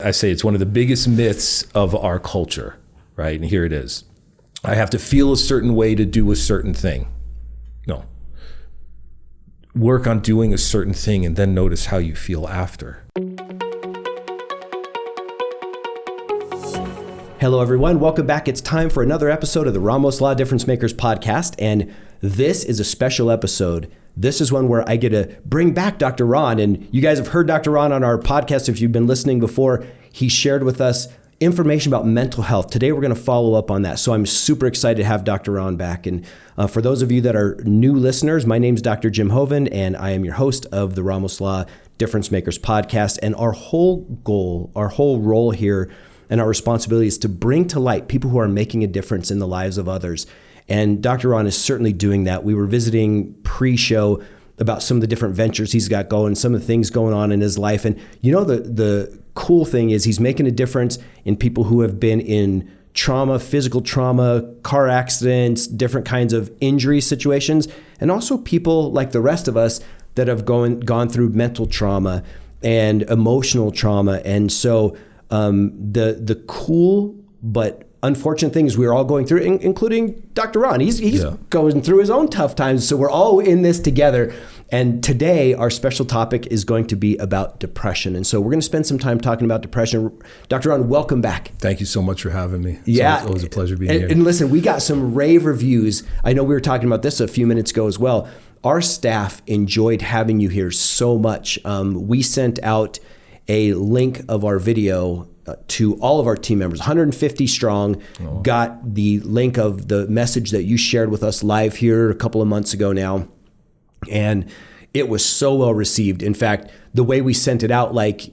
I say it's one of the biggest myths of our culture, right? And here it is. I have to feel a certain way to do a certain thing. No. Work on doing a certain thing and then notice how you feel after. Hello, everyone. Welcome back. It's time for another episode of the Ramos Law Difference Makers podcast. And this is a special episode. This is one where I get to bring back Dr. Ron. And you guys have heard Dr. Ron on our podcast. If you've been listening before, he shared with us information about mental health. Today, we're going to follow up on that. So I'm super excited to have Dr. Ron back. And for those of you that are new listeners, my name is Dr. Jim Hoven, and I am your host of the Ramos Law Difference Makers podcast. And our whole goal, our whole role here, and our responsibility is to bring to light people who are making a difference in the lives of others. And Dr. Ron is certainly doing that. We were visiting pre-show about some of the different ventures he's got going, some of the things going on in his life. And you know, the cool thing is he's making a difference in people who have been in trauma, physical trauma, car accidents, different kinds of injury situations, and also people like the rest of us that have gone through mental trauma and emotional trauma. And so the cool but unfortunate things we're all going through, including Dr. Ron. He's going through his own tough times, so we're all in this together. And today, our special topic is going to be about depression. And so we're going to spend some time talking about depression. Dr. Ron, welcome back. Thank you so much for having me. Yeah. It was a pleasure being here. And listen, we got some rave reviews. I know we were talking about this a few minutes ago as well. Our staff enjoyed having you here so much. We sent out a link of our video to all of our team members, 150 strong, got the link of the message that you shared with us live here a couple of months ago now. And it was so well received. In fact, the way we sent it out, like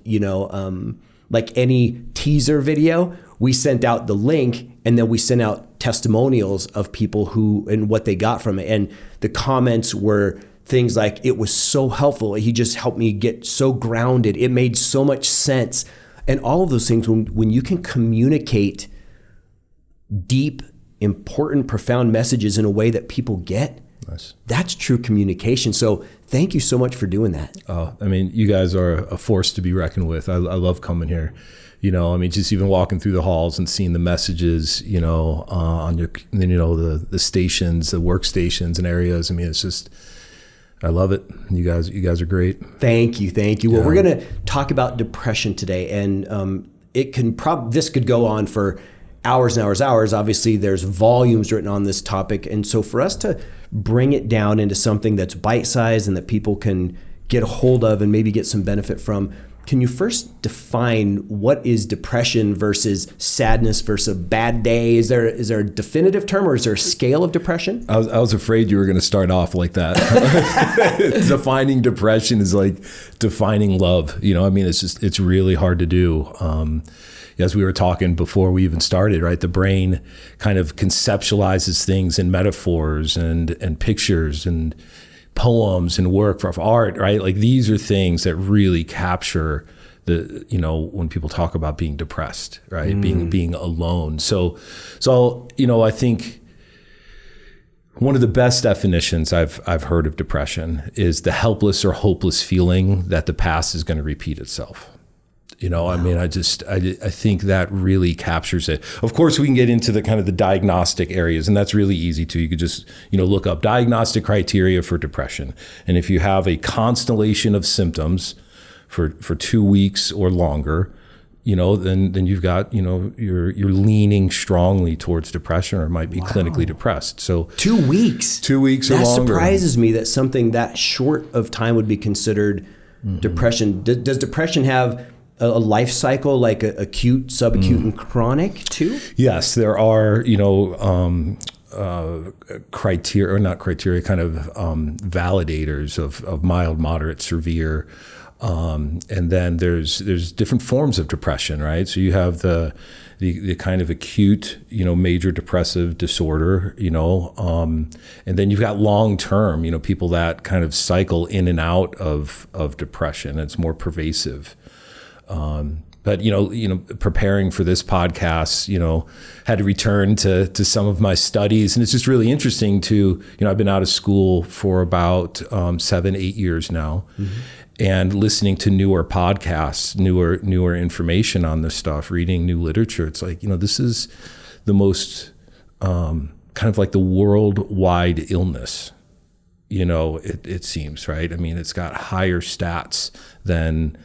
any teaser video, we sent out the link and then we sent out testimonials of people who and what they got from it. And the comments were things like, it was so helpful. He just helped me get so grounded. It made so much sense. And all of those things, when you can communicate deep, important, profound messages in a way that people get, nice. That's true communication. So thank you so much for doing that. I mean, you guys are a force to be reckoned with. I love coming here. You know, I mean, just even walking through the halls and seeing the messages, you know, on your, the stations, the workstations and areas. I mean, it's just, I love it. You guys are great. Thank you. Well, we're going to talk about depression today, and this could go on for hours and hours. Obviously, there's volumes written on this topic, and so for us to bring it down into something that's bite-sized and that people can get a hold of and maybe get some benefit from, can you first define what is depression versus sadness versus a bad day? Is there a definitive term, or is there a scale of depression? I was afraid you were going to start off like that. Defining depression is like defining love. You know, I mean, it's really hard to do. As we were talking before we even started, right? The brain kind of conceptualizes things in metaphors and pictures and poems and work for art, right? Like these are things that really capture when people talk about being depressed, right? Being alone. So, I think one of the best definitions I've heard of depression is the helpless or hopeless feeling that the past is going to repeat itself. You know, wow. I mean, I think that really captures it. Of course, we can get into the kind of the diagnostic areas, and that's really easy too. You could just, look up diagnostic criteria for depression. And if you have a constellation of symptoms for 2 weeks or longer, then you've got, you're leaning strongly towards depression, or might be clinically depressed. So 2 weeks. 2 weeks or longer. That surprises me that something that short of time would be considered depression. Does depression have a life cycle, like acute, subacute, and chronic too? Yes, there are, criteria, or not criteria, kind of validators of mild, moderate, severe. And then there's different forms of depression, right? So you have the kind of acute, major depressive disorder, and then you've got long-term, people that kind of cycle in and out of depression. It's more pervasive. But preparing for this podcast, had to return to some of my studies, and it's just really interesting to, I've been out of school for about 7-8 years now. and listening to newer podcasts, newer information on this stuff, reading new literature. It's like, this is the most kind of like the worldwide illness, it seems, right? I mean, it's got higher stats than,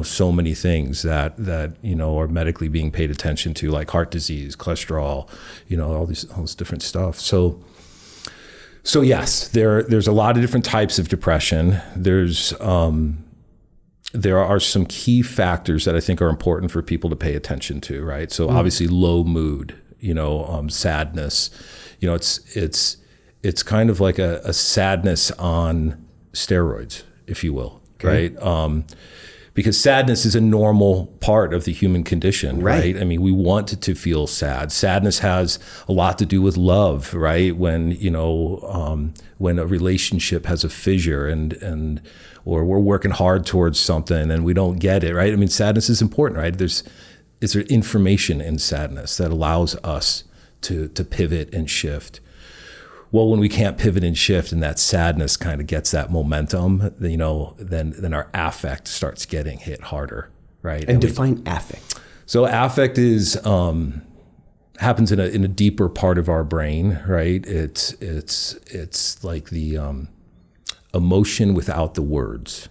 so many things that are medically being paid attention to, like heart disease, cholesterol, all this different stuff. So yes, there's a lot of different types of depression. There are some key factors that I think are important for people to pay attention to, right? So obviously low mood, sadness, it's kind of like a sadness on steroids, if you will, okay. Right? Because sadness is a normal part of the human condition, right? I mean, we want to feel sad. Sadness has a lot to do with love, right? When a relationship has a fissure or we're working hard towards something and we don't get it, right? I mean, sadness is important, right? There's information in sadness that allows us to pivot and shift. Well, when we can't pivot and shift and that sadness kind of gets that momentum, then our affect starts getting hit harder, right? And define affect. So affect is happens in a deeper part of our brain, right? It's like the emotion without the words,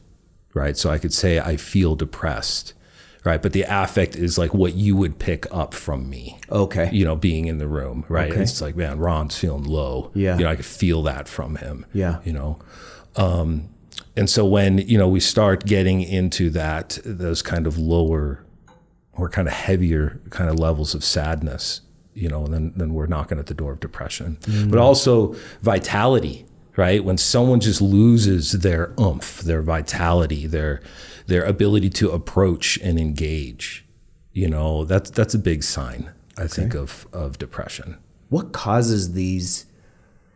right? So I could say I feel depressed, right? But the affect is like what you would pick up from me. Okay. Being in the room, right? Okay. It's like, man, Ron's feeling low. Yeah. I could feel that from him. Yeah. And so when, we start getting into those kind of lower or kind of heavier kind of levels of sadness, then we're knocking at the door of depression. But also vitality, right? When someone just loses their oomph, their vitality, their ability to approach and engage, that's a big sign, I think, of depression. What causes these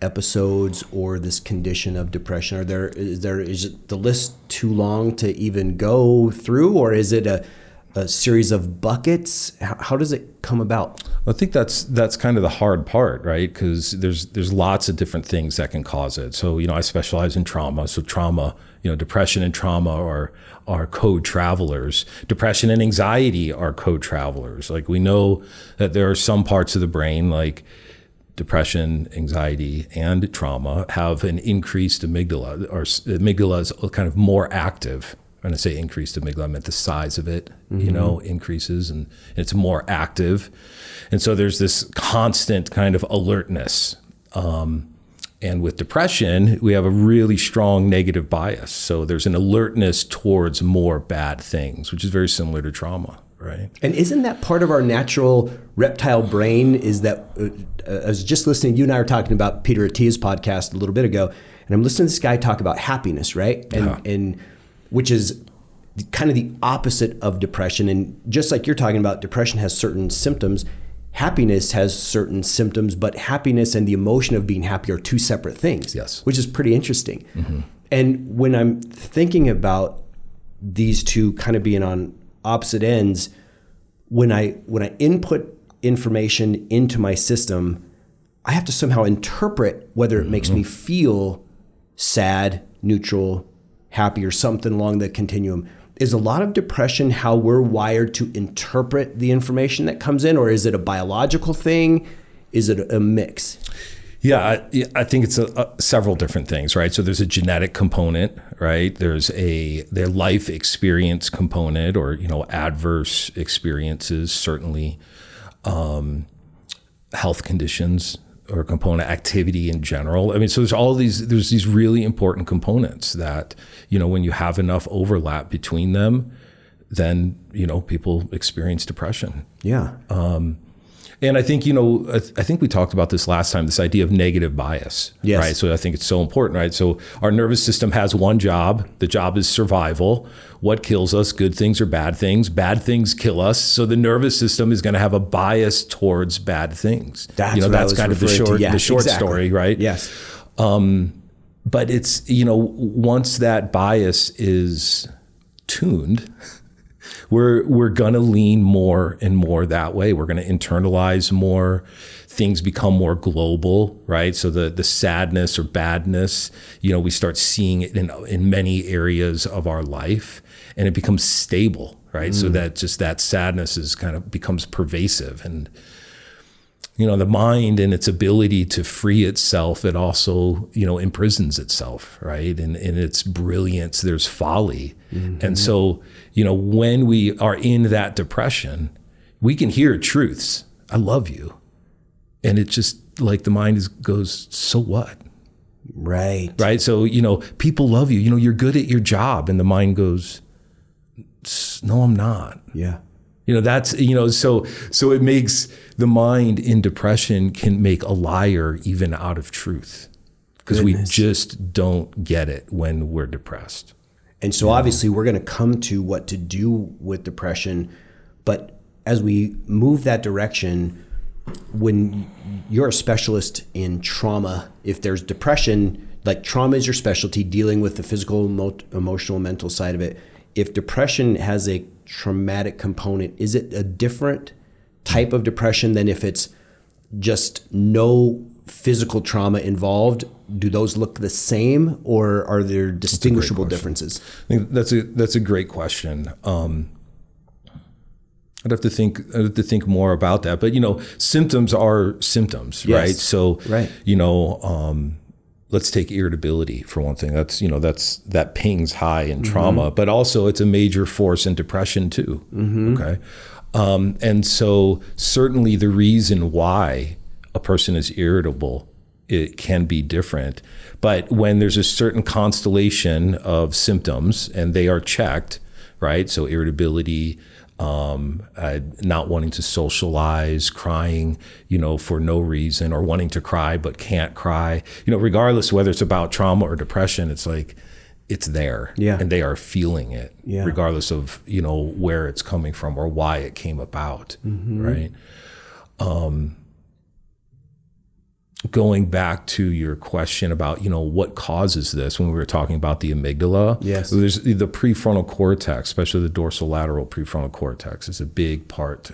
episodes or this condition of depression? Is it the list too long to even go through, or is it a series of buckets? How does it come about? I think that's kind of the hard part, right? Because there's lots of different things that can cause it. So, I specialize in trauma. So trauma, depression and trauma are co-travelers. Depression and anxiety are co-travelers. Like, we know that there are some parts of the brain, like depression, anxiety, and trauma, have an increased amygdala, or amygdala is kind of more active. When I say increased amygdala, I meant the size of it, increases and it's more active. And so there's this constant kind of alertness. And with depression, we have a really strong negative bias. So there's an alertness towards more bad things, which is very similar to trauma, right? And isn't that part of our natural reptile brain? Is that, I was just listening, you and I were talking about Peter Attia's podcast a little bit ago, and I'm listening to this guy talk about happiness, right? And which is kind of the opposite of depression. And just like you're talking about, depression has certain symptoms. Happiness has certain symptoms, but happiness and the emotion of being happy are two separate things. Yes. Which is pretty interesting. And when I'm thinking about these two kind of being on opposite ends, when I input information into my system, I have to somehow interpret whether it makes me feel sad, neutral, happy, or something along the continuum. Is a lot of depression how we're wired to interpret the information that comes in, or is it a biological thing? Is it a mix? Yeah, I think it's several different things, right? So there's a genetic component, right? There's their life experience component, or adverse experiences, certainly, health conditions, or component, activity in general. I mean, so there's these really important components that, when you have enough overlap between them, then, people experience depression. Yeah. And I think, I think we talked about this last time, this idea of negative bias, yes. Right? So I think it's so important, right? So our nervous system has one job. The job is survival. What kills us? Good things or bad things? Bad things kill us. So the nervous system is going to have a bias towards bad things. That's kind of the short story, right? Yes. But it's, once that bias is tuned, We're going to lean more and more that way. We're going to internalize more. Things become more global, right? So the sadness or badness, we start seeing it in many areas of our life, and it becomes stable, right? So that just that sadness is kind of becomes pervasive, and the mind and its ability to free itself, it also, imprisons itself, right? And in its brilliance, there's folly. And so, when we are in that depression, we can hear truths. I love you. And it just like the mind goes, so what? Right. Right. So, people love you, you're good at your job. And the mind goes, no, I'm not. Yeah. That's, so it makes the mind in depression can make a liar even out of truth, because we just don't get it when we're depressed. And so obviously we're going to come to what to do with depression. But as we move that direction, when you're a specialist in trauma, if there's depression, like trauma is your specialty, dealing with the physical, emotional, mental side of it. If depression has a traumatic component, is it a different type of depression than if it's just no physical trauma involved? Do those look the same, or are there distinguishable differences? I think that's a great question. I'd have to think more about that. But symptoms are symptoms, yes. right? So right. Let's take irritability for one thing. That pings high in trauma, but also it's a major force in depression too. Okay, and so certainly the reason why a person is irritable, it can be different. But when there's a certain constellation of symptoms and they are checked, right? So irritability, not wanting to socialize, crying, for no reason, or wanting to cry but can't cry, regardless whether it's about trauma or depression, it's like it's there, and they are feeling it, regardless of where it's coming from or why it came about, right? Going back to your question about, what causes this, when we were talking about the amygdala, yes, there's the prefrontal cortex, especially the dorsolateral prefrontal cortex, is a big part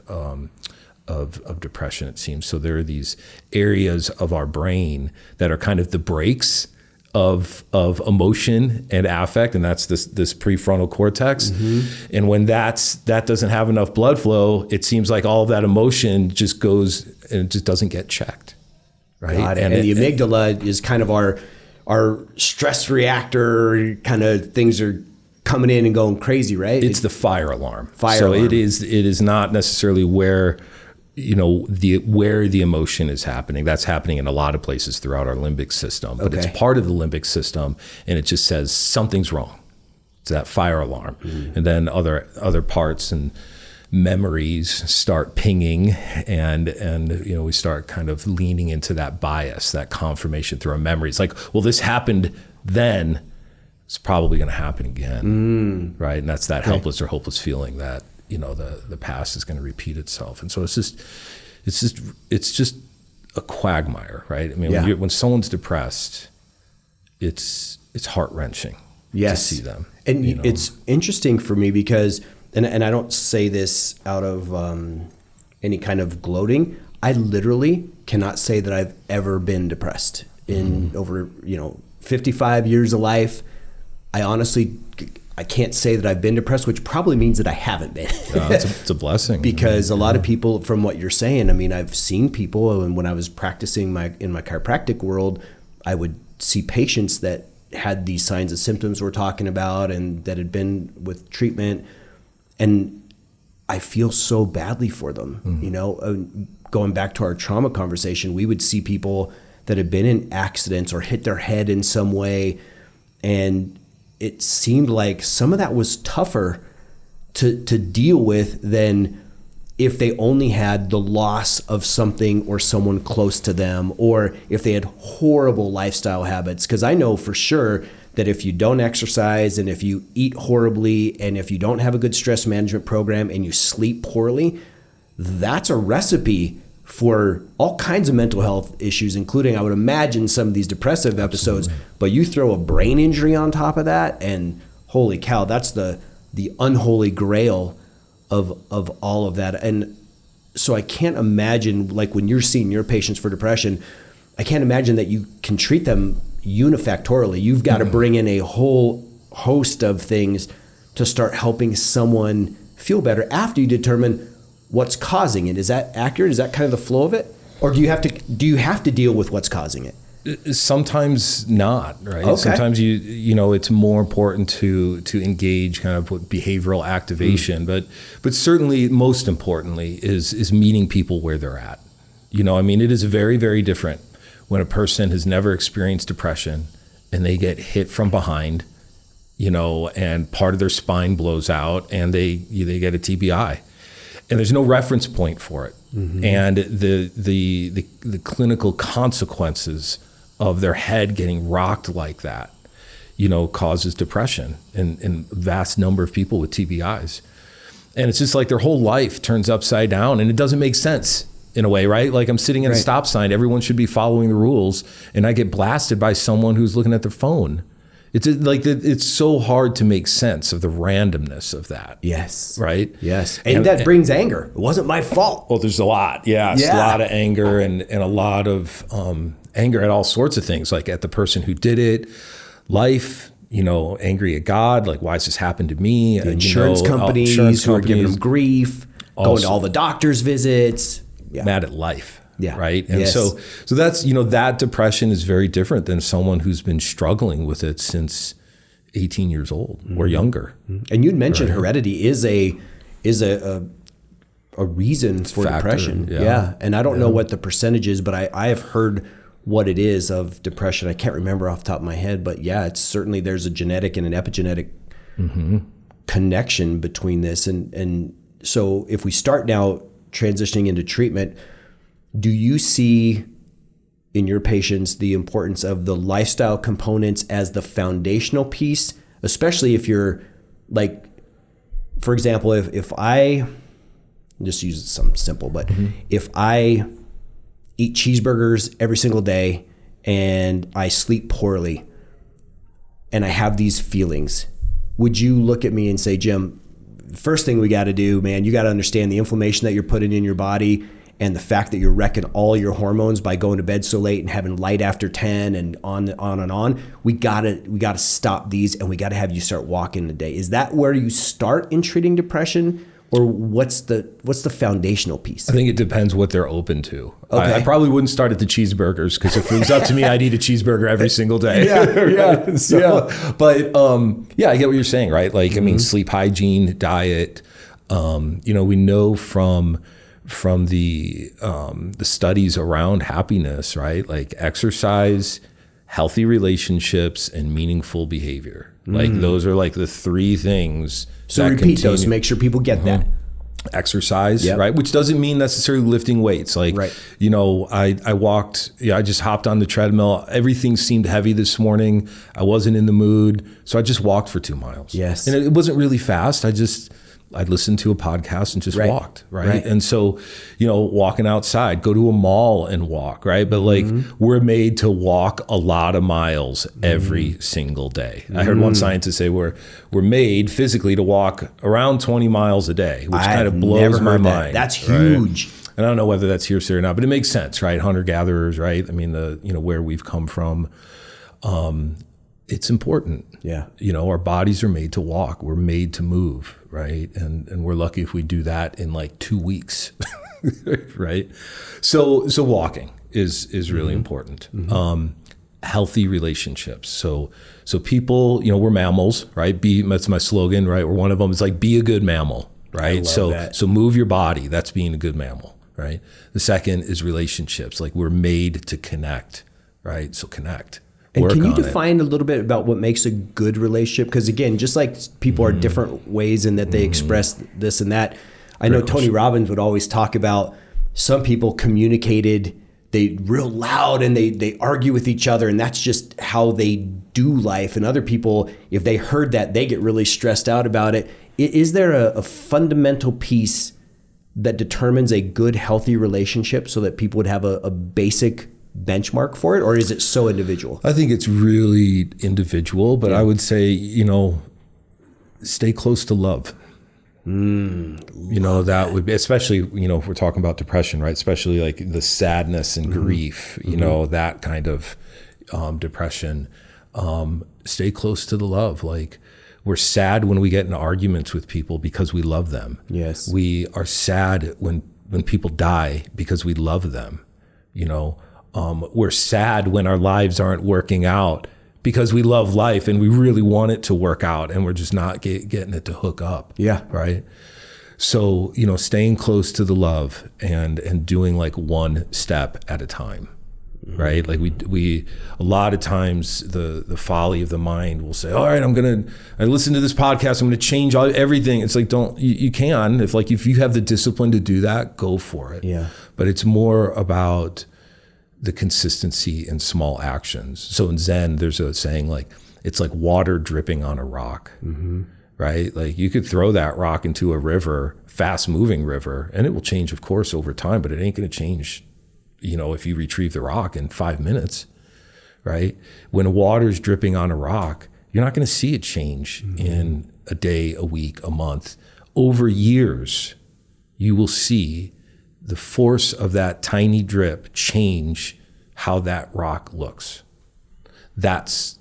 of depression, it seems. So there are these areas of our brain that are kind of the brakes of emotion and affect, and that's this prefrontal cortex. And when that doesn't have enough blood flow, it seems like all of that emotion just goes and it just doesn't get checked. Right. And the amygdala is kind of our stress reactor, kind of things are coming in and going crazy, right? It's the fire alarm. It is not necessarily where, where the emotion is happening. That's happening in a lot of places throughout our limbic system, but it's part of the limbic system, and it just says something's wrong. It's that fire alarm. And then other parts and memories start pinging, and we start kind of leaning into that bias, that confirmation through our memories. Like, well, this happened then, it's probably going to happen again, right? And that's that helpless or hopeless feeling that the past is going to repeat itself. And so it's just a quagmire, right? I mean, when someone's depressed, it's heart-wrenching to see them. And it's interesting for me because, and I don't say this out of any kind of gloating, I literally cannot say that I've ever been depressed in over 55 years of life. I can't say that I've been depressed, which probably means that I haven't been. It's a blessing. Because a lot of people, from what you're saying, I mean, I've seen people, and when I was practicing in my chiropractic world, I would see patients that had these signs and symptoms we're talking about and that had been with treatment. And I feel so badly for them. Going back to our trauma conversation, we would see people that had been in accidents or hit their head in some way, and it seemed like some of that was tougher to deal with than if they only had the loss of something or someone close to them, or if they had horrible lifestyle habits. Because I know for sure that if you don't exercise, and if you eat horribly, and if you don't have a good stress management program, and you sleep poorly, that's a recipe for all kinds of mental health issues, including, I would imagine, some of these depressive episodes. But you throw a brain injury on top of that, and holy cow, that's the the unholy grail of all of that. And so I can't imagine, like when you're seeing your patients for depression, I can't imagine that you can treat them unifactorially. You've got to bring in a whole host of things to start helping someone feel better after you determine what's causing it. Is that accurate? Is that kind of the flow of it? Or do you have to deal with what's causing it? Sometimes not, right? Okay. Sometimes it's more important to engage kind of with behavioral activation, but certainly most importantly is meeting people where they're at. It is very, very different when a person has never experienced depression and they get hit from behind, and part of their spine blows out and they get a TBI, and there's no reference point for it. Mm-hmm. And the clinical consequences of their head getting rocked like that, causes depression in a vast number of people with TBIs. And it's just like their whole life turns upside down, and it doesn't make sense in a way, right? Like I'm sitting at a stop sign, everyone should be following the rules, and I get blasted by someone who's looking at their phone. It's like it's so hard to make sense of the randomness of that. Yes. Right? Yes. And that brings anger. It wasn't my fault. Well, there's a lot. Yeah. It's a lot of anger and a lot of anger at all sorts of things, like at the person who did it, life, angry at God, like why has this happened to me? The insurance companies who are giving them grief, going to all the doctor's visits. Yeah. Mad at life. Yeah. Right. And so that's, that depression is very different than someone who's been struggling with it since 18 years old or younger. And you'd mentioned heredity is a reason for depression. Yeah. And I don't know what the percentage is, but I have heard what it is of depression. I can't remember off the top of my head, but it's certainly there's a genetic and an epigenetic connection between this. And so if we start now transitioning into treatment, do you see in your patients the importance of the lifestyle components as the foundational piece, especially if you're like, for example, if I just use something simple, but if I eat cheeseburgers every single day and I sleep poorly and I have these feelings, would you look at me and say, Jim, first thing we got to do, man, you got to understand the inflammation that you're putting in your body and the fact that you're wrecking all your hormones by going to bed so late and having light after 10 and on and on. We gotta stop these, and we gotta have you start walking today. Is that where you start in treating depression, or what's the foundational piece? I think it depends what they're open to. Okay. I probably wouldn't start at the cheeseburgers, because if it was up to me, I'd eat a cheeseburger every single day. But I get what you're saying, right? Like, sleep hygiene, diet. We know from the studies around happiness, right? Like exercise, healthy relationships, and meaningful behavior. Like those are like the three things. So repeat those, make sure people get that. Exercise, right? Which doesn't mean necessarily lifting weights. Like, I walked, I just hopped on the treadmill. Everything seemed heavy this morning. I wasn't in the mood. So I just walked for 2 miles. Yes. And it wasn't really fast. I'd listened to a podcast and just walked, right? And so, walking outside, go to a mall and walk, right? But like we're made to walk a lot of miles every single day. I heard one scientist say we're made physically to walk around 20 miles a day, which kind of blows my mind. That's huge. Right? And I don't know whether that's hearsay or not, but it makes sense, right? Hunter-gatherers, right? I mean, where we've come from. It's important. Yeah. Our bodies are made to walk. We're made to move, right? And we're lucky if we do that in like 2 weeks, right? So walking is really important. Healthy relationships. So people, we're mammals, right? That's my slogan, right? Or one of them is like, be a good mammal, right? So move your body. That's being a good mammal, right? The second is relationships. Like we're made to connect, right? So connect. And can you define a little bit about what makes a good relationship? Because again, just like people are different ways in that they express this and that. I know Tony Robbins would always talk about some people communicated, they real loud and they argue with each other, and that's just how they do life. And other people, if they heard that, they get really stressed out about it. Is there a fundamental piece that determines a good, healthy relationship so that people would have a basic benchmark for it, or is it so individual? I think it's really individual, but I would say, stay close to love. That would be, especially, if we're talking about depression, right? Especially like the sadness and grief, that kind of depression. Stay close to the love. Like, we're sad when we get in arguments with people because we love them. Yes. We are sad when people die because we love them. We're sad when our lives aren't working out because we love life and we really want it to work out, and we're just not getting it to hook up. Yeah. Right. So, staying close to the love and doing like one step at a time. Right. Like we a lot of times the folly of the mind will say, all right, I listen to this podcast, I'm going to change everything. It's like, you can, if you have the discipline to do that, go for it. Yeah. But it's more about the consistency in small actions. So in Zen, there's a saying like, it's like water dripping on a rock, right? Like, you could throw that rock into a river, fast moving river, and it will change, of course, over time, but it ain't going to change, if you retrieve the rock in 5 minutes, right? When water's dripping on a rock, you're not going to see it change in a day, a week, a month. Over years, you will see the force of that tiny drip change how that rock looks. That's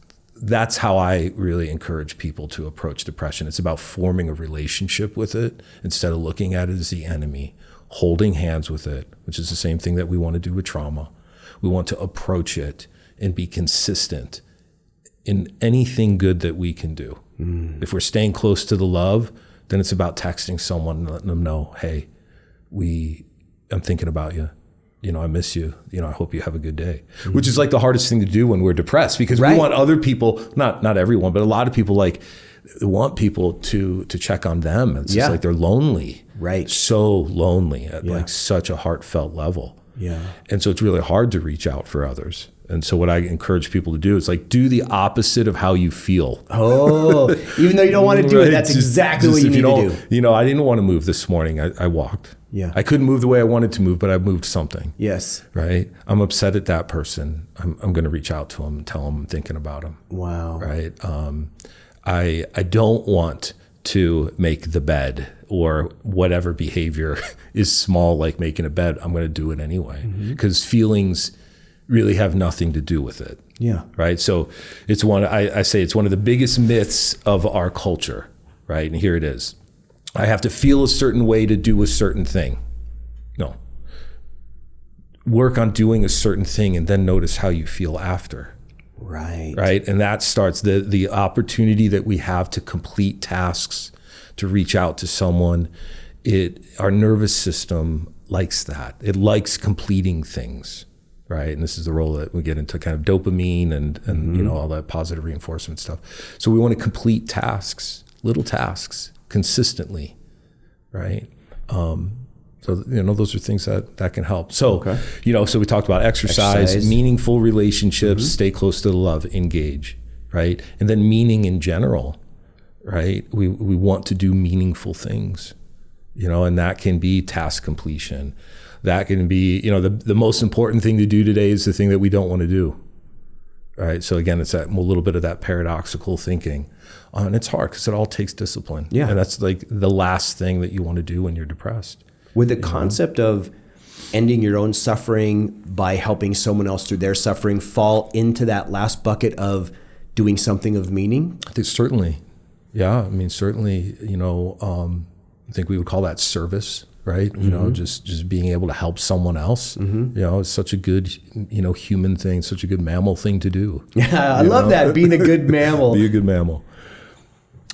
how I really encourage people to approach depression. It's about forming a relationship with it instead of looking at it as the enemy, holding hands with it, which is the same thing that we want to do with trauma. We want to approach it and be consistent in anything good that we can do. If we're staying close to the love, then it's about texting someone and letting them know, hey, I'm thinking about you. I miss you. I hope you have a good day. Which is like the hardest thing to do when we're depressed, because we want other people, not everyone, but a lot of people want people to check on them. It's just like they're lonely. Right. So lonely at like such a heartfelt level. Yeah. And so it's really hard to reach out for others. And so what I encourage people to do is like, do the opposite of how you feel. Oh, even though you don't want to do it, that's exactly what you need to do. I didn't want to move this morning. I walked. Yeah. I couldn't move the way I wanted to move, but I moved something. Yes. Right. I'm upset at that person. I'm going to reach out to them and tell them I'm thinking about them. Wow. Right. I don't want to make the bed, or whatever behavior is small, like making a bed. I'm going to do it anyway, because feelings really have nothing to do with it. Yeah. Right. So it's I say it's one of the biggest myths of our culture. Right. And here it is. I have to feel a certain way to do a certain thing. No. Work on doing a certain thing and then notice how you feel after. Right. Right. And that starts the opportunity that we have to complete tasks, to reach out to someone. Our nervous system likes that. It likes completing things. Right. And this is the role that we get into, kind of dopamine and all that positive reinforcement stuff. So we want to complete tasks, little tasks, consistently. Right. So, those are things that can help. So, so we talked about exercise, meaningful relationships, stay close to the love, engage, right? And then meaning in general, right? We want to do meaningful things, and that can be task completion. That can be, the most important thing to do today is the thing that we don't want to do, right? So again, it's a little bit of that paradoxical thinking. And it's hard because it all takes discipline. Yeah. And that's like the last thing that you want to do when you're depressed. Would the concept of ending your own suffering by helping someone else through their suffering fall into that last bucket of doing something of meaning? I think certainly. Yeah. I mean, certainly, I think we would call that service, right? Just being able to help someone else, it's such a good, human thing, such a good mammal thing to do. Yeah. I love that. Being a good mammal. Be a good mammal.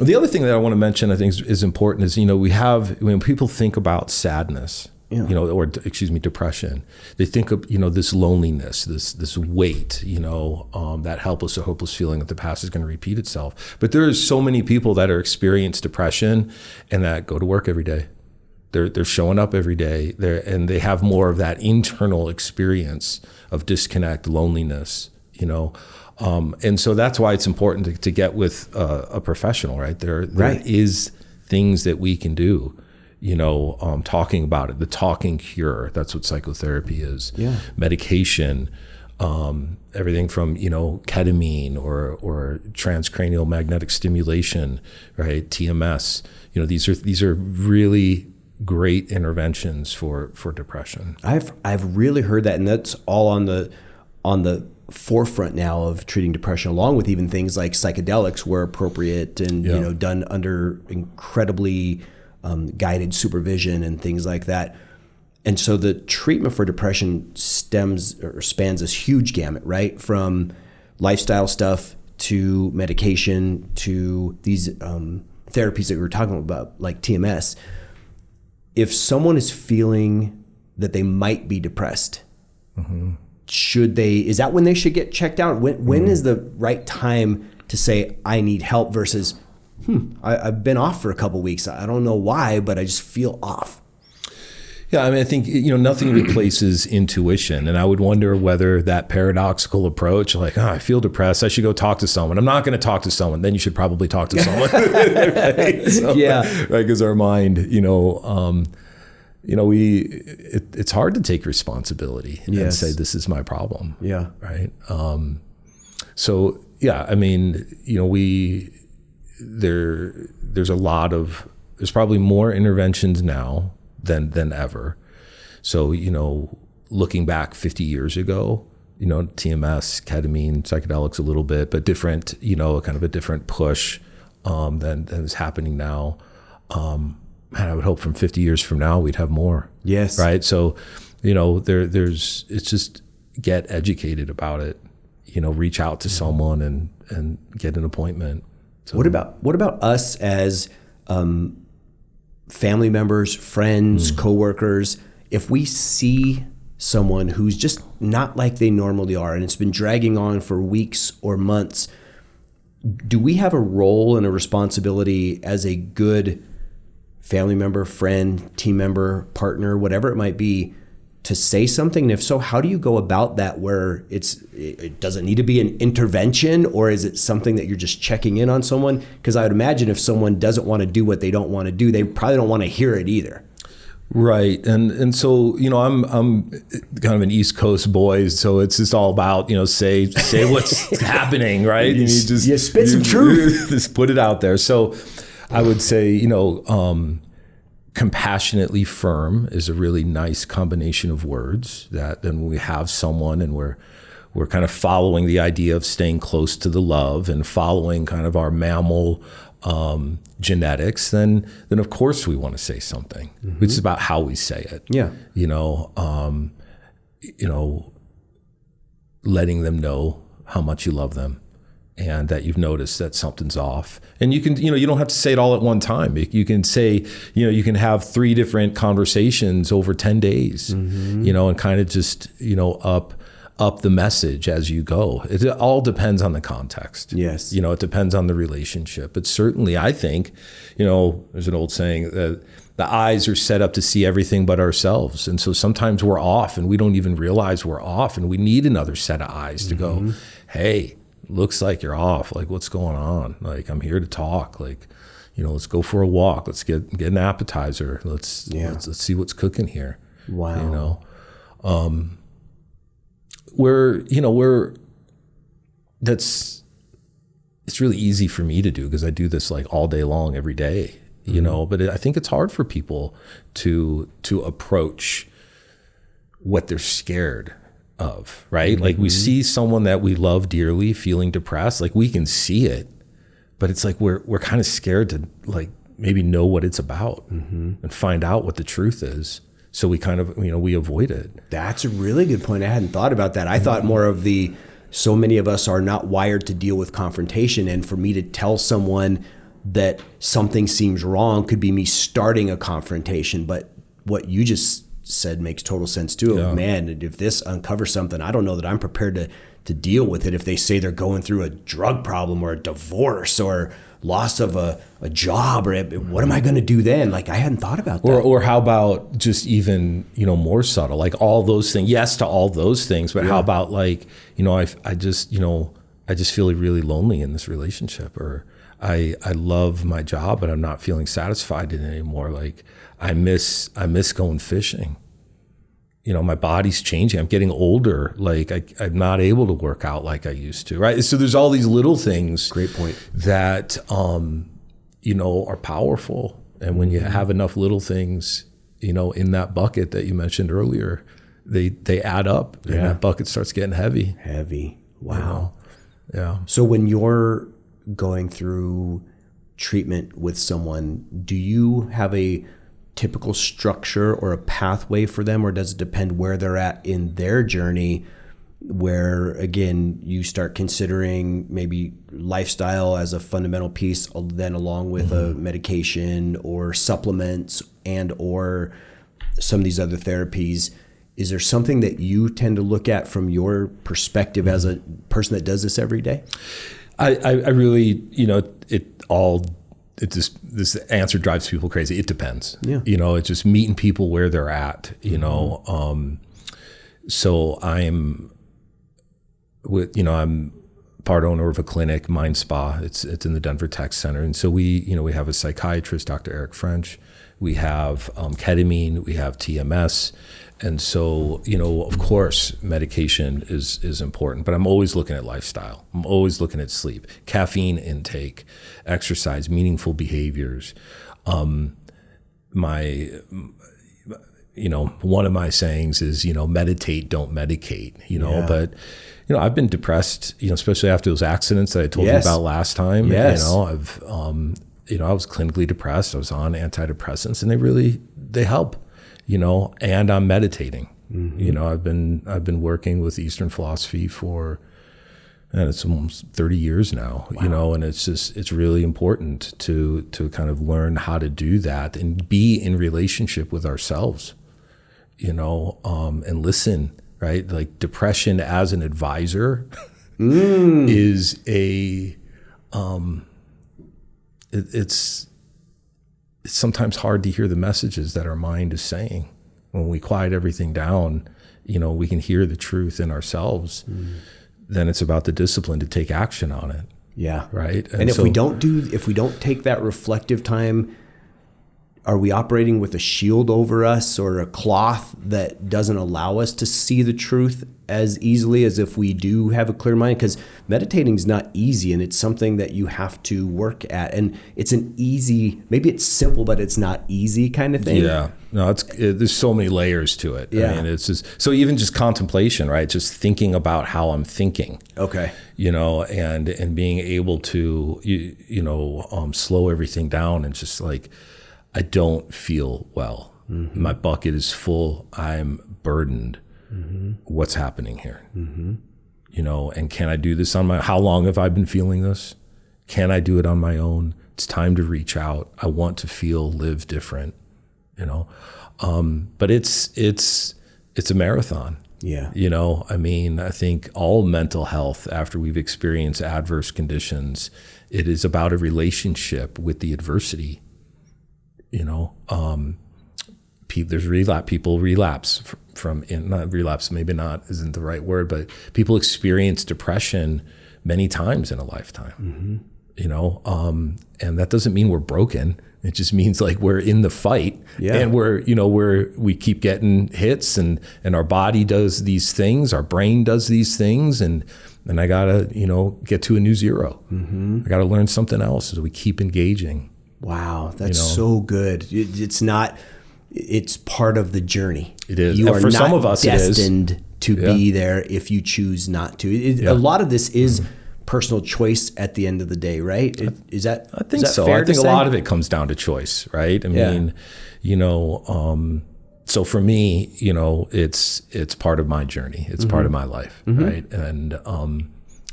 The other thing that I want to mention, I think is important is, when people think about sadness, depression, they think of, this loneliness, this weight, that helpless or hopeless feeling that the past is going to repeat itself. But there are so many people that are experiencing depression and that go to work every day. They're showing up every day and they have more of that internal experience of disconnect, loneliness, and so that's why it's important to get with a professional, right? There is things that we can do, talking about it, the talking cure. That's what psychotherapy is. Yeah. Medication, everything from, ketamine or transcranial magnetic stimulation, right? TMS. These are really great interventions for depression. I've really heard that, and that's all on the forefront now of treating depression, along with even things like psychedelics where appropriate and done under incredibly guided supervision and things like that. And so the treatment for depression spans this huge gamut, right? From lifestyle stuff to medication to these therapies that we were talking about, like TMS. If someone is feeling that they might be depressed, is that when they should get checked out? When is the right time to say, I need help versus, I've been off for a couple of weeks. I don't know why, but I just feel off. Yeah, I think, nothing replaces intuition. And I would wonder whether that paradoxical approach, like, I feel depressed, I should go talk to someone. I'm not going to talk to someone. Then you should probably talk to someone. Right? So, yeah. Right, because our mind, it's hard to take responsibility and say, this is my problem. Yeah. Right. So, yeah, there's probably more interventions now than ever. So, looking back 50 years ago, TMS, ketamine, psychedelics a little bit, but different, kind of a different push than is happening now. And I would hope from 50 years from now, we'd have more. Yes. Right. So, it's just get educated about it, reach out to someone and get an appointment. So, what about us as family members, friends, coworkers? If we see someone who's just not like they normally are, and it's been dragging on for weeks or months, do we have a role and a responsibility as a good family member, friend, team member, partner, whatever it might be, to say something? And if so, how do you go about that, where it doesn't need to be an intervention, or is it something that you're just checking in on someone? Because I would imagine if someone doesn't want to do what they don't want to do, they probably don't want to hear it either. Right. And so, I'm kind of an East Coast boy, so it's just all about, say what's happening, right? You spit some truth. Just put it out there. So I would say, compassionately firm is a really nice combination of words that then we have someone and we're kind of following the idea of staying close to the love and following kind of our mammal genetics, then of course we want to say something. It's about how we say it. Yeah. Letting them know how much you love them and that you've noticed that something's off. And you can, you don't have to say it all at one time. You can say, you can have 3 different conversations over 10 days, and kind of just, up the message as you go. It all depends on the context. Yes. It depends on the relationship. But certainly I think, there's an old saying that the eyes are set up to see everything but ourselves. And so sometimes we're off and we don't even realize we're off, and we need another set of eyes to go, hey, looks like you're off. Like, what's going on? Like, I'm here to talk. Like, let's go for a walk. Let's get an appetizer. Let's see what's cooking here. Wow. It's really easy for me to do because I do this like all day long, every day, but I think it's hard for people to approach what they're scared of, right? Like, we see someone that we love dearly feeling depressed, like we can see it, but it's like we're kind of scared to like maybe know what it's about and find out what the truth is. So we kind of, we avoid it. That's a really good point. I hadn't thought about that. I thought more of so many of us are not wired to deal with confrontation. And for me to tell someone that something seems wrong could be me starting a confrontation. But what you just said makes total sense too. Yeah. Man, if this uncovers something, I don't know that I'm prepared to deal with it. If they say they're going through a drug problem or a divorce or loss of a job, or what am I going to do then? Like, I hadn't thought about that. Or how about just even, more subtle, like all those things, yes to all those things, but how about like, I just feel really lonely in this relationship, or I love my job, but I'm not feeling satisfied in it anymore. Like, I miss going fishing. my body's changing. I'm getting older. Like I'm not able to work out like I used to, right? So there's all these little things. Great point. That, are powerful. And when you have enough little things, in that bucket that you mentioned earlier, they add up, and that bucket starts getting heavy. Heavy. Wow. Yeah. So when you're going through treatment with someone, do you have a typical structure or a pathway for them, or does it depend where they're at in their journey, where again you start considering maybe lifestyle as a fundamental piece, then along with a medication or supplements and or some of these other therapies? Is there something that you tend to look at from your perspective as a person that does this every day? I really, this answer drives people crazy. It depends. Yeah. It's just meeting people where they're at, so I'm part owner of a clinic, Mind Spa. It's in the Denver Tech Center. And so we have a psychiatrist, Dr. Eric French. We have ketamine, we have TMS. And so, of course, medication is important, but I'm always looking at lifestyle. I'm always looking at sleep, caffeine intake, exercise, meaningful behaviors. One of my sayings is, meditate, don't medicate, but, I've been depressed, especially after those accidents that I told you about last time. Yes. I was clinically depressed. I was on antidepressants, and they help. And I'm meditating. I've been working with Eastern philosophy for, and it's almost 30 years now. Wow. And it's really important to kind of learn how to do that and be in relationship with ourselves, and listen, right? Like depression as an advisor is it's sometimes hard to hear the messages that our mind is saying. When we quiet everything down, we can hear the truth in ourselves. Then it's about the discipline to take action on it. Yeah. Right. And if we don't take that reflective time, are we operating with a shield over us or a cloth that doesn't allow us to see the truth as easily as if we do have a clear mind? Because meditating is not easy, and it's something that you have to work at. And it's maybe it's simple, but it's not easy kind of thing. Yeah. No, there's so many layers to it. Yeah. I mean, so even just contemplation, right? Just thinking about how I'm thinking. Okay. And being able to, slow everything down and just like, I don't feel well. My bucket is full. I'm burdened. What's happening here? And can I do this how long have I been feeling this? Can I do it on my own? It's time to reach out. I want to live different, but it's a marathon. Yeah. I think all mental health, after we've experienced adverse conditions, it is about a relationship with the adversity. There's people relapse from not relapse, maybe not isn't the right word, but people experience depression many times in a lifetime, and that doesn't mean we're broken. It just means like we're in the fight, and we keep getting hits, and our body does these things, our brain does these things, and I gotta, get to a new zero. I gotta learn something else as we keep engaging. Wow, that's so good. It's part of the journey. It is. You are for not some of us, destined to be there if you choose not to. A lot of this is personal choice at the end of the day, right? Is that I think so. Fair I think to a say? lot of it comes down to choice, right? I mean, so for me, it's part of my journey. It's part of my life, right? And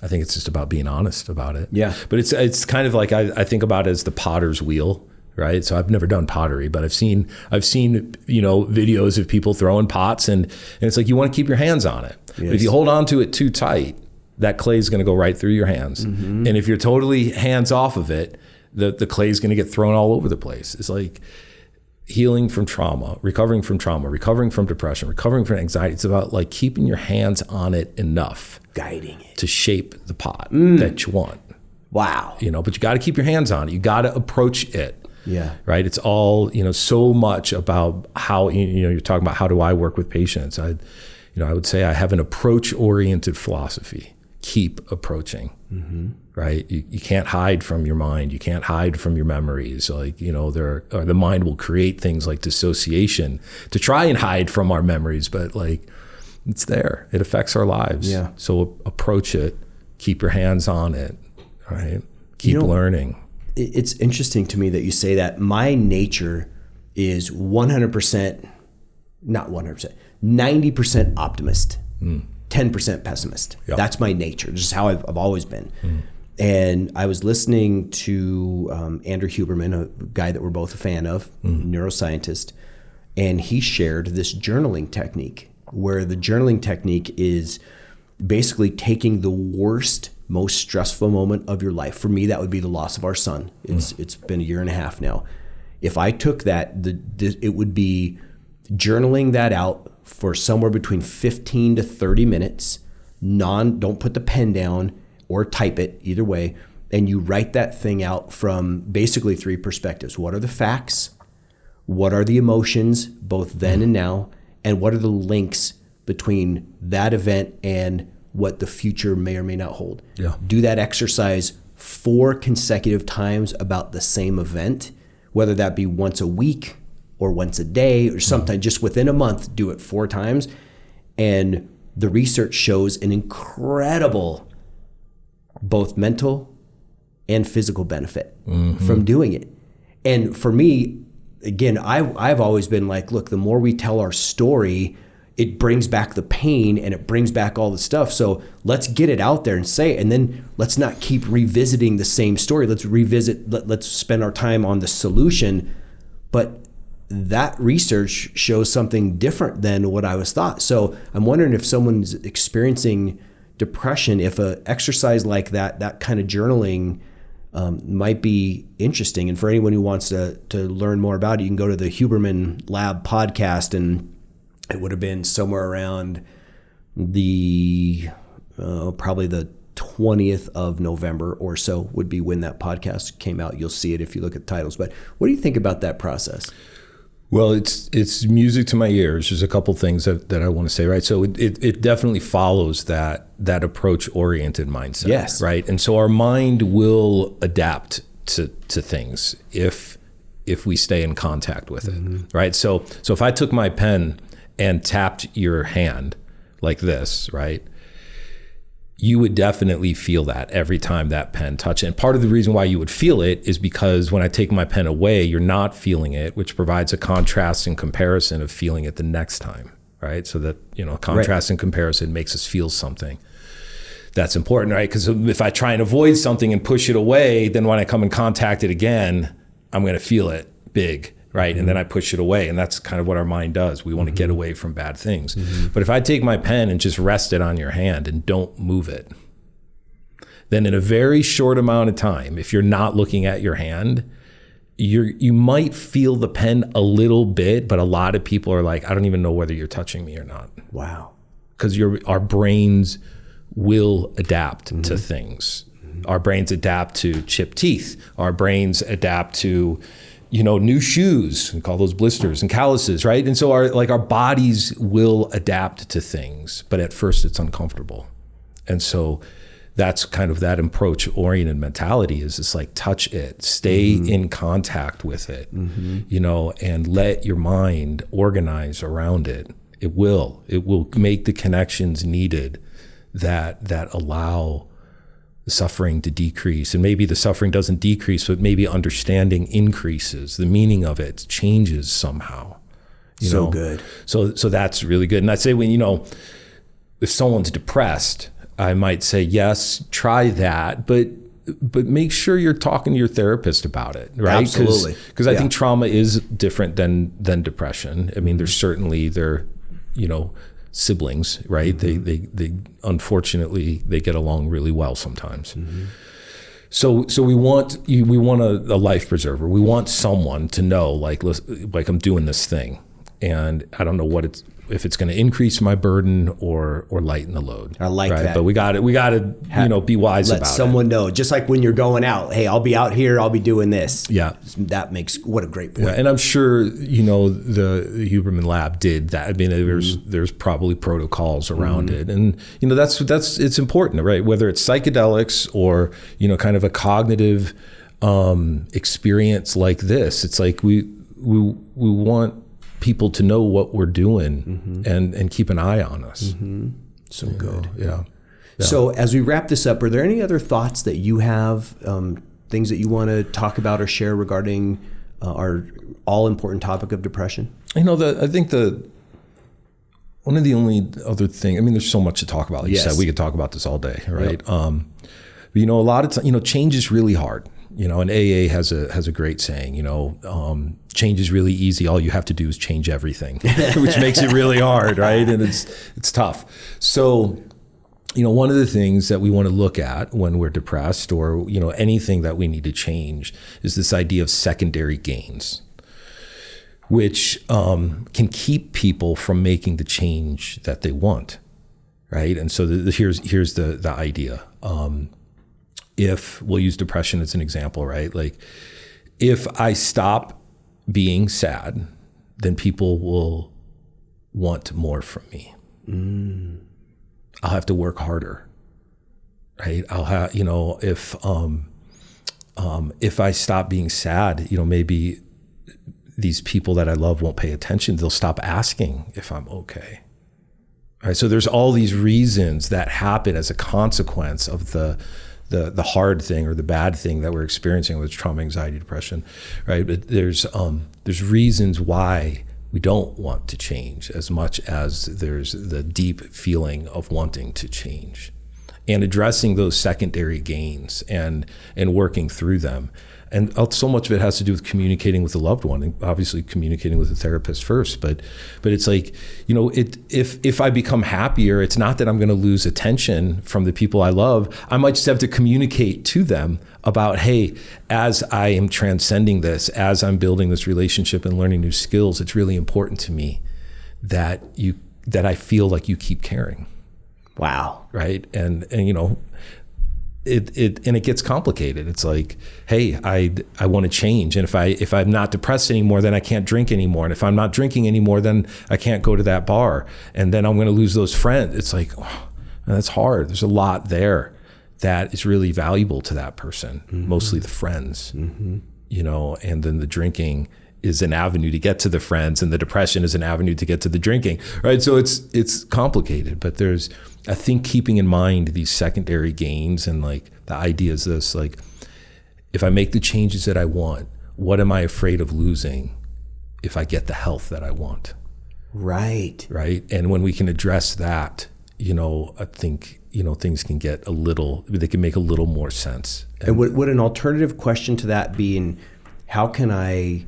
I think it's just about being honest about it. Yeah. But it's kind of like I think about it as the potter's wheel, right? So I've never done pottery, but I've seen videos of people throwing pots, and it's like you want to keep your hands on it. Yes. But if you hold on to it too tight, that clay is going to go right through your hands. And if you're totally hands off of it, the clay is going to get thrown all over the place. It's like healing from trauma, recovering from depression, recovering from anxiety. It's about like keeping your hands on it enough, guiding it to shape the pot that you want. Wow. But you got to keep your hands on it. You got to approach it. Yeah. Right. It's all, so much about how, you're talking about how do I work with patients? I would say I have an approach-oriented philosophy. Keep approaching. Right. You can't hide from your mind. You can't hide from your memories. The mind will create things like dissociation to try and hide from our memories, but it's there. It affects our lives. Yeah. So approach it. Keep your hands on it. Right. Keep learning. It's interesting to me that you say that. My nature is 100%, not 100%, 90% optimist, 10% pessimist. Yep. That's my nature. Just how I've always been. And I was listening to Andrew Huberman, a guy that we're both a fan of, neuroscientist, and he shared this journaling technique, where the journaling technique is basically taking the worst, most stressful moment of your life. For me, that would be the loss of our son. It's been 1.5 years now. If I took that, it would be journaling that out for somewhere between 15 to 30 minutes. Don't put the pen down or type it, either way. And you write that thing out from basically 3 perspectives. What are the facts? What are the emotions, both then and now? And what are the links between that event and what the future may or may not hold? Yeah. Do that exercise 4 consecutive times about the same event, whether that be once a week or once a day or something, just within a month, do it 4 times. And the research shows an incredible both mental and physical benefit from doing it. And for me, again, I've always been like, look, the more we tell our story, it brings back the pain and it brings back all the stuff. So let's get it out there and say it. And then let's not keep revisiting the same story. Let's spend our time on the solution. But that research shows something different than what I was thought. So I'm wondering if someone's experiencing depression, if an exercise like that kind of journaling might be interesting. And for anyone who wants to learn more about it, you can go to the Huberman Lab podcast, and it would have been somewhere around probably the 20th of November or so would be when that podcast came out. You'll see it if you look at the titles. But what do you think about that process? Well, it's music to my ears. There's a couple things that I want to say, right? So it definitely follows that approach-oriented mindset, yes, right? And so our mind will adapt to things if we stay in contact with it, right? So if I took my pen and tapped your hand like this, right, you would definitely feel that every time that pen touched it. And part of the reason why you would feel it is because when I take my pen away, you're not feeling it, which provides a contrast and comparison of feeling it the next time, right? So that, contrast and comparison makes us feel something. That's important, right? Because if I try and avoid something and push it away, then when I come in contact it again, I'm going to feel it big, right? And then I push it away. And that's kind of what our mind does. We want to get away from bad things. But if I take my pen and just rest it on your hand and don't move it, then in a very short amount of time, if you're not looking at your hand, you might feel the pen a little bit, but a lot of people are like, I don't even know whether you're touching me or not. Wow. Because our brains will adapt to things. Our brains adapt to chipped teeth. Our brains adapt to new shoes. We call those blisters and calluses, right? And so our bodies will adapt to things, but at first it's uncomfortable. And so that's kind of that approach-oriented mentality is just like touch it, stay in contact with it, and let your mind organize around it. It will make the connections needed that allow the suffering to decrease. And maybe the suffering doesn't decrease, but maybe understanding increases. The meaning of it changes somehow. So good. So that's really good. And I'd say when, if someone's depressed, I might say, yes, try that, but make sure you're talking to your therapist about it, right? Absolutely. Because I think trauma is different than depression. I mean, there's certainly siblings, right? They unfortunately they get along really well sometimes. So we want a life preserver. We want someone to know, like I'm doing this thing, and I don't know if it's going to increase my burden or lighten the load. I like that. But we got to be wise about it. Let someone know, just like when you're going out, hey, I'll be out here, I'll be doing this. Yeah. That makes, what a great point. Yeah, and I'm sure, the Huberman Lab did that. I mean, there's probably protocols around it. And, it's important, right? Whether it's psychedelics or, kind of a cognitive experience like this, it's like we want people to know what we're doing and keep an eye on us. So good. Yeah. So as we wrap this up, are there any other thoughts that you have, things that you want to talk about or share regarding our all-important topic of depression? I think one of the only other thing, I mean, there's so much to talk about. Like you said, we could talk about this all day, right? Yep. But, a lot of times, change is really hard. And AA has a great saying, change is really easy. All you have to do is change everything, which makes it really hard, right? And it's tough. So, one of the things that we want to look at when we're depressed or, anything that we need to change is this idea of secondary gains, which can keep people from making the change that they want, right? And so here's the idea. If we'll use depression as an example, right? Like if I stop being sad, then people will want more from me. I'll have to work harder, right? I'll have, if I stop being sad, maybe these people that I love won't pay attention. They'll stop asking if I'm okay. Right? So there's all these reasons that happen as a consequence of the hard thing or the bad thing that we're experiencing with trauma, anxiety, depression, right? But there's reasons why we don't want to change as much as there's the deep feeling of wanting to change, and addressing those secondary gains and working through them. And so much of it has to do with communicating with the loved one, and obviously communicating with the therapist first. But it's like, if I become happier, it's not that I'm going to lose attention from the people I love. I might just have to communicate to them about, hey, as I am transcending this, as I'm building this relationship and learning new skills, it's really important to me that I feel like you keep caring. Wow. Right. And it gets complicated. It's like, hey, I want to change. And if I'm not depressed anymore, then I can't drink anymore. And if I'm not drinking anymore, then I can't go to that bar. And then I'm going to lose those friends. It's like, that's hard. There's a lot there that is really valuable to that person, mostly the friends, and then the drinking is an avenue to get to the friends, and the depression is an avenue to get to the drinking, right? So it's complicated, but there's, I think, keeping in mind these secondary gains, and like the idea is this, like, if I make the changes that I want, what am I afraid of losing if I get the health that I want? Right. And when we can address that, I think, things can get they can make a little more sense. And would an alternative question to that being, how can I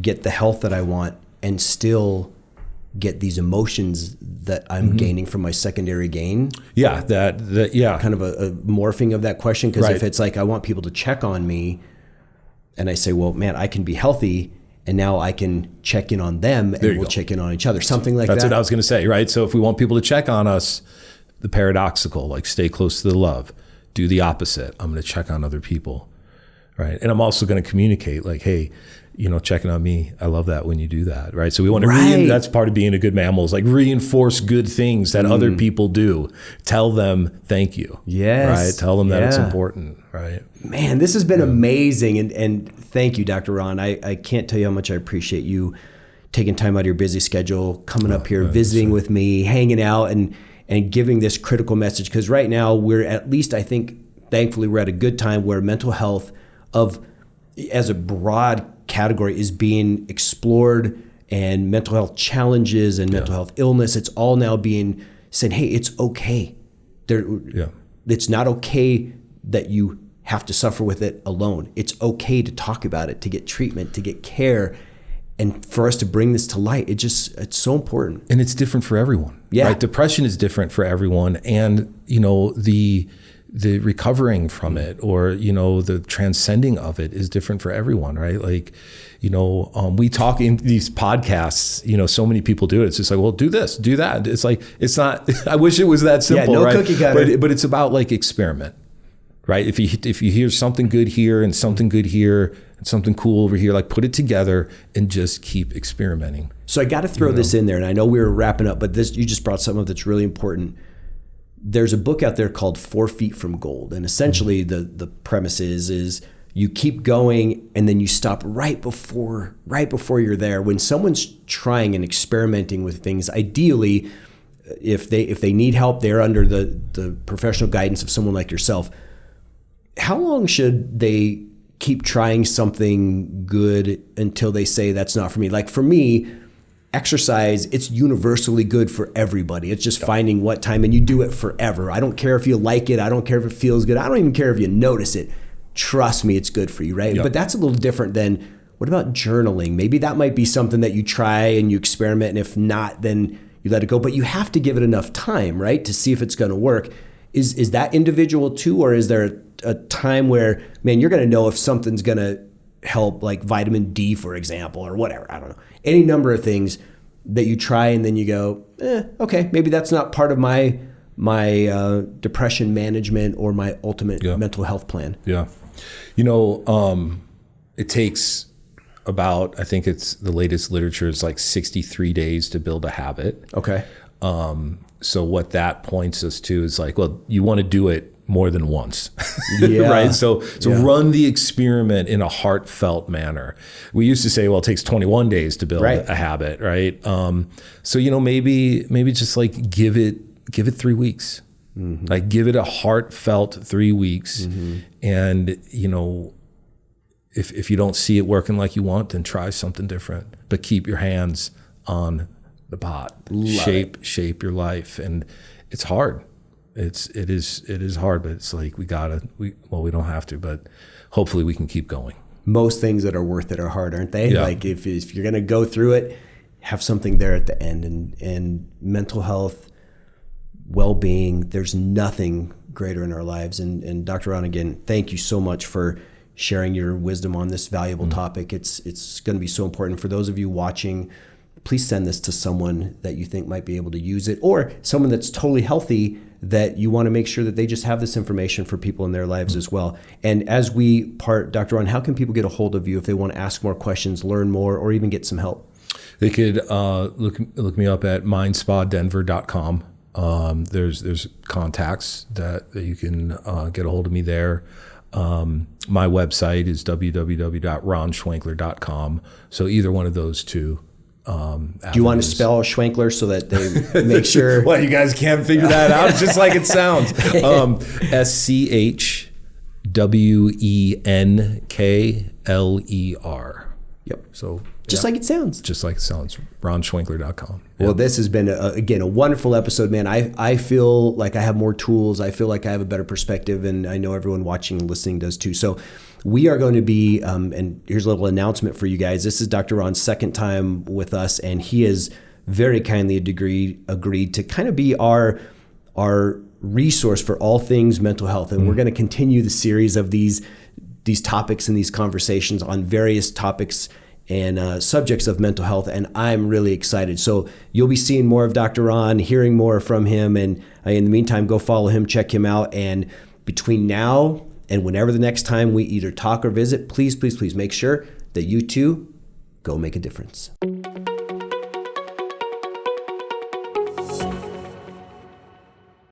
get the health that I want and still get these emotions that I'm gaining from my secondary gain? Yeah, that kind of a morphing of that question. Because if it's like, I want people to check on me, and I say, well, man, I can be healthy, and now I can check in on them, and we'll check in on each other. Something like that. That's what I was going to say, right? So if we want people to check on us, the paradoxical, like stay close to the love, do the opposite. I'm going to check on other people, right? And I'm also going to communicate like, hey, checking on me. I love that when you do that, right? So we want to, that's part of being a good mammal, is like reinforce good things that other people do. Tell them thank you. Yes. Right? Tell them that it's important, right? Man, this has been amazing. And thank you, Dr. Ron. I can't tell you how much I appreciate you taking time out of your busy schedule, coming up here, visiting with me, hanging out, and giving this critical message. Because right now we're, at least I think, thankfully, we're at a good time where mental health as a broad category is being explored, and mental health challenges and mental health illness, it's all now being said, hey, it's okay. It's not okay that you have to suffer with it alone. It's okay to talk about it, to get treatment, to get care. And for us to bring this to light, it's so important. And it's different for everyone. Yeah. Right? Depression is different for everyone. And, the recovering from it, or, the transcending of it is different for everyone, right? Like, we talk in these podcasts, so many people do it. It's just like, well, do this, do that. It's like, it's not, I wish it was that simple, no right? cookie cutter. But it's about like experiment, right? If you hear something good here and something good here and something cool over here, like put it together and just keep experimenting. So I got to throw this in there, and I know we were wrapping up, but you just brought something up that's really important. There's a book out there called 4 Feet from Gold, and essentially the premise is you keep going and then you stop right before you're there. When someone's trying and experimenting with things, ideally, if they need help, they're under the professional guidance of someone like yourself. How long should they keep trying something good until they say that's not for me? Like for me, exercise, it's universally good for everybody. It's just finding what time, and you do it forever. I don't care if you like it. I don't care if it feels good. I don't even care if you notice it. Trust me, it's good for you, right? Yep. But that's a little different than, what about journaling? Maybe that might be something that you try and you experiment, and if not, then you let it go. But you have to give it enough time, right, to see if it's going to work. Is that individual too, or is there a time where, man, you're going to know if something's going to help, like vitamin D, for example, or whatever? I don't know. Any number of things that you try and then you go, okay, maybe that's not part of my depression management or my ultimate mental health plan. Yeah. It takes about, I think it's the latest literature is like 63 days to build a habit. Okay. So what that points us to is like, well, you want to do it more than once, right? So run the experiment in a heartfelt manner. We used to say, well, it takes 21 days to build a habit, right? So, maybe just like give it 3 weeks, like give it a heartfelt 3 weeks. And, if you don't see it working like you want, then try something different, but keep your hands on the pot. Shape your life. And it's hard. It is hard, but it's like we don't have to, but hopefully we can keep going. Most things that are worth it are hard, aren't they? Yeah. Like if you're going to go through it, have something there at the end. And mental health, well-being, there's nothing greater in our lives. And Dr. Ron, again, thank you so much for sharing your wisdom on this valuable topic. It's going to be so important for those of you watching. Please send this to someone that you think might be able to use it, or someone that's totally healthy that you want to make sure that they just have this information for people in their lives as well. And as we part, Dr. Ron, how can people get a hold of you if they want to ask more questions, learn more, or even get some help? They could look me up at mindspadenver.com. There's contacts that you can get a hold of me there. My website is www.ronschwenkler.com. So either one of those two. Do you want to spell Schwenkler so that they make sure? Well, you guys can't figure that out. It's just like it sounds. SCHWENKLER. Yep. So just like it sounds. Just like it sounds. RonSchwenkler.com. Well, this has been again a wonderful episode, man. I feel like I have more tools. I feel like I have a better perspective, and I know everyone watching and listening does too. So we are going to be, and here's a little announcement for you guys. This is Dr. Ron's second time with us, and he has very kindly agreed to kind of be our resource for all things mental health. And we're going to continue the series of these topics and these conversations on various topics and subjects of mental health, and I'm really excited. So you'll be seeing more of Dr. Ron, hearing more from him, and in the meantime, go follow him, check him out, and between now and whenever the next time we either talk or visit, please, please, please make sure that you too go make a difference.